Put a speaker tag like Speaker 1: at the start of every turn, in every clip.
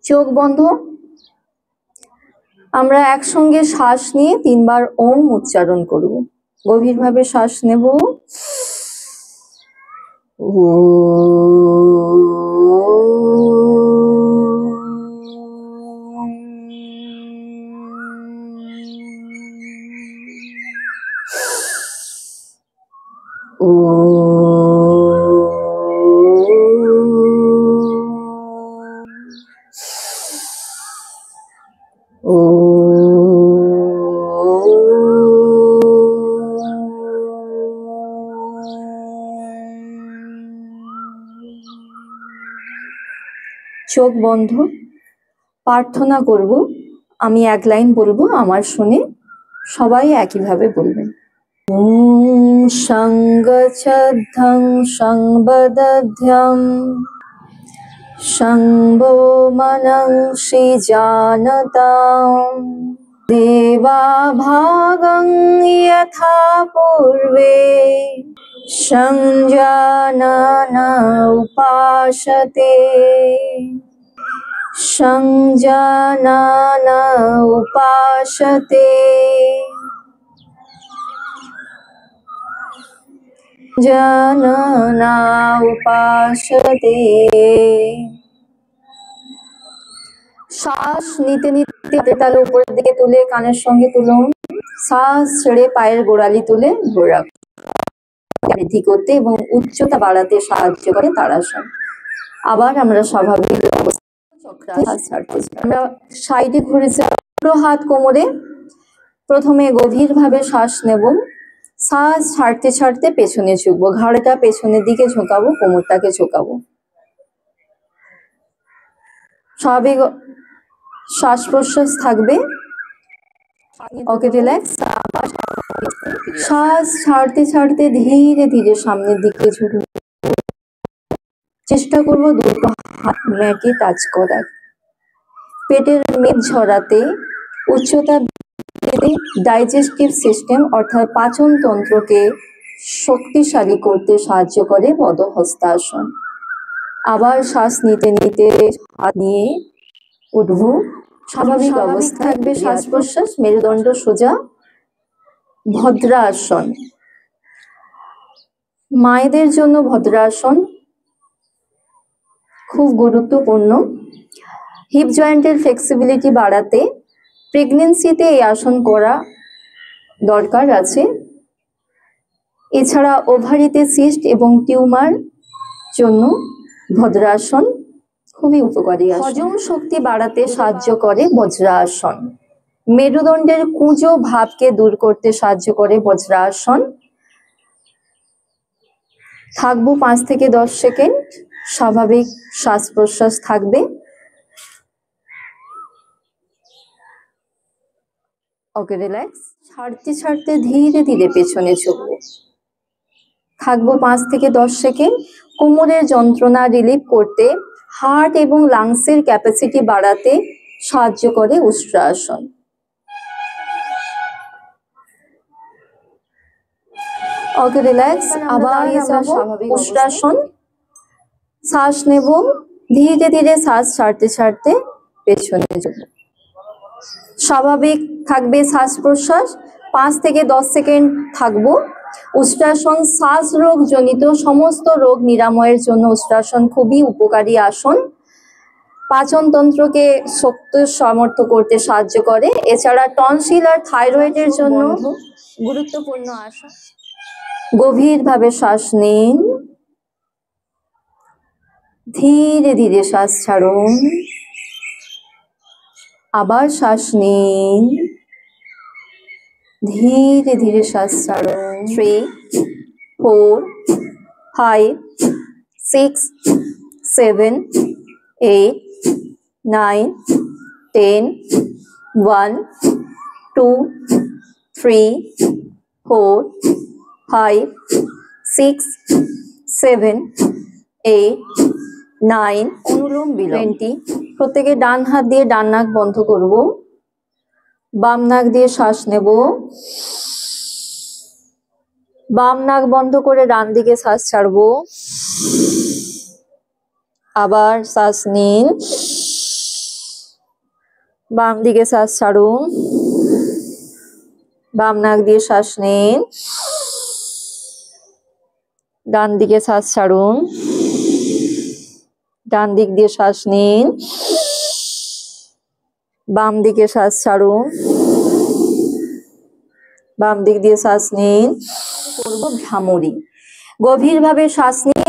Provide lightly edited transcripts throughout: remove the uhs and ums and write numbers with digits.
Speaker 1: চোখ বন্ধ। আমরা একসঙ্গে শ্বাস নিয়ে 3 বার ওম উচ্চারণ করব। গভীরভাবে শ্বাস নেব। চোখ বন্ধ। প্রার্থনা করব। আমি এক লাইন বলবো, আমার শুনে সবাই একইভাবে বলবেন। ওম সংগচ্ছদ্ধং সংবদধ্যং সংভো মনংসি জানতাম দেবা ভাগং যথা পূর্বে সংজাননা উপাসতে সংজাননা উপাসতে জাননা উপাসতে। শ্বাস নিতে নিতে হাতের তালু উপরের দিকে তুলে কানের সঙ্গে তুলুন। শ্বাস ছেড়ে পায়ের গোড়ালি তুলে ধরে রাখুন। বৃদ্ধি করতে এবং উচ্চতা বাড়াতে সাহায্য করে তাড়াসন। আবার আমরা স্বাভাবিক আমরা সাইডে ঘুরেছি, পুরো হাত কোমরে। প্রথমে গভীরভাবে শ্বাস নেব। শ্বাস ছাড়তে ছাড়তে পেছনে ঝুঁকবো, ঘাড়টা পেছনের দিকে ঝোঁকাবো, কোমরটাকে ঝোঁকাবো। স্বাভাবিক শ্বাস প্রশ্বাস থাকবে। ওকে, রিল্যাক্স। শ্বাস ছাড়তে ছাড়তে ধীরে ধীরে সামনের দিকে ঝুঁকবো। চেষ্টা করবো দুটো হাত ম্যাটে টাচ করার। পেটের মেদ ঝরাতে, উচ্চতা ডাইজেস্টিভ সিস্টেম অর্থাৎ পাচন তন্ত্রকে শক্তিশালী করতে সাহায্য করে পদহস্তাসন। আবার শ্বাস নিতে নিতে হাত নিয়ে উঠবো। স্বাভাবিক অবস্থা থাকবে শ্বাস প্রশ্বাস। মেরুদণ্ড সোজা, ভদ্রাসন। মায়েদের জন্য ভদ্রাসন খুব গুরুত্বপূর্ণ। হিপ জয়েন্টের ফ্লেক্সিবিলিটি বাড়াতে প্রেগনেন্সিতে এই আসন করা দরকার আছে। এছাড়া ওভারিতে সিস্ট এবং টিউমার জন্য ভদ্রাসন খুবই উপকারী। হজম শক্তি বাড়াতে সাহায্য করে বজ্রাসন। মেরুদণ্ডের কুঁজো ভাবকে দূর করতে সাহায্য করে বজ্রাসন। থাকবো 5 থেকে 10 সেকেন্ড। স্বাভাবিক শ্বাস প্রশ্বাস থাকবে। ওকে, রিল্যাক্স। ছাড়তে ছাড়তে ধীরে ধীরে পেছনে ঝুঁকবো। থাকবো 5 থেকে 10 সেকেন্ড। কোমরের যন্ত্রণা রিলিফ করতে, হার্ট এবং লাংসের ক্যাপাসিটি বাড়াতে সাহায্য করে উষ্ট্রাসন। ওকে, রিল্যাক্স। আবার আমরা স্বাভাবিক উষ্ট্রাসন। শ্বাস নেব, ধীরে ধীরে শ্বাস ছাড়তে ছাড়তে পেছনে ঝুঁকবো। স্বাভাবিক থাকবে শ্বাস প্রশ্বাস। 5 থেকে 10 সেকেন্ড থাকবো। উষ্ট্রাসন শ্বাস রোগ জনিত সমস্ত রোগ নিরাময়ের জন্য উষ্ট্রাসন খুবই উপকারী আসন। পাচনতন্ত্রকে শক্তি সমর্থ করতে সাহায্য করে। এছাড়া টনসিল আর থাইরয়েডের জন্য গুরুত্বপূর্ণ আসন। গভীরভাবে শ্বাস নিন, ধীরে ধীরে শ্বাস ছাড়ুন। আবার শ্বাস নিন, ধীরে ধীরে শ্বাস ছাড়ুন। 3, 4, 5, 6, 7, 8, 9, 10, 1, 2, 3, 4, 5, 6, 7, 8, 9। অনুলোম বিলোম 20। প্রত্যেকে ডান হাত দিয়ে ডান নাক বন্ধ করব। বাম নাক দিয়ে শ্বাস নেব। বাম নাক বন্ধ করে ডান দিকে শ্বাস ছাড়বো। আবার শ্বাস নিন, বাম দিকে শ্বাস ছাড়ুন, বাম নাক দিয়ে শ্বাস নিন, ডান দিকে শ্বাস ছাড়ুন, ডান দিক দিয়ে শ্বাস নিন, বাম দিকে শ্বাস ছাড়ুন, বাম দিক দিয়ে শ্বাস নিন। করব ভ্রামরী। গভীরভাবে শ্বাস নিন,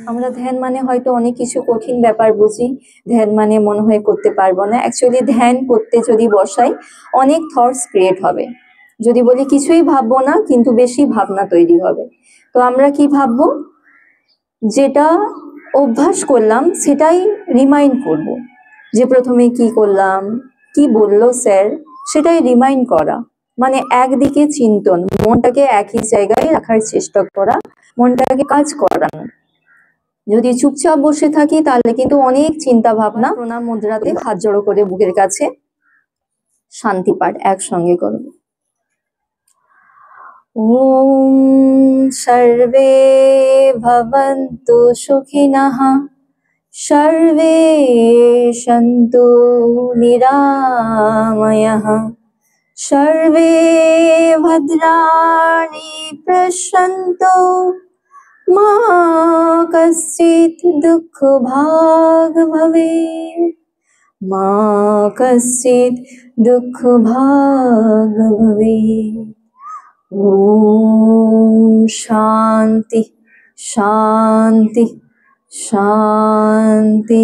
Speaker 1: আমরা ধ্যান মানে হয়তো অনেক কিছু কঠিন ব্যাপার বুঝি, ধ্যান মানে মনে হয় করতে পারবো না। অ্যাকচুয়ালি ধ্যান করতে যদি বসাই অনেক থটস ক্রিয়েট হবে। যদি বলি কিছুই ভাববো না, কিন্তু বেশি ভাবনা তৈরি হবে। তো আমরা কি ভাববো, যেটা অভ্যাস করলাম সেটাই রিমাইন্ড করব। যে প্রথমে কি করলাম, কি বললো স্যার, সেটাই রিমাইন্ড করা। মানে একদিকে চিন্তন, মনটাকে একই জায়গায় রাখার চেষ্টা করা, মনটাকে কাজ করানো। যদি চুপচাপ বসে থাকি তাহলে কিন্তু অনেক চিন্তা ভাবনা। প্রণাম মুদ্রাতে হাত জড়ো করে বুকের কাছে শান্তি পাঠ একসঙ্গে করব। ওম সর্বে ভবন্তু সুখিনঃ, সর্বে সন্তু নিরাময়ঃ, সর্বে ভদ্রাণি পশ্যন্তু, মা কশ্চিৎ দুঃখভাগ্ ভবেৎ, মা কশ্চিৎ দুঃখভাগ্ ভবেৎ। ওম শান্তি শান্তি শান্তি।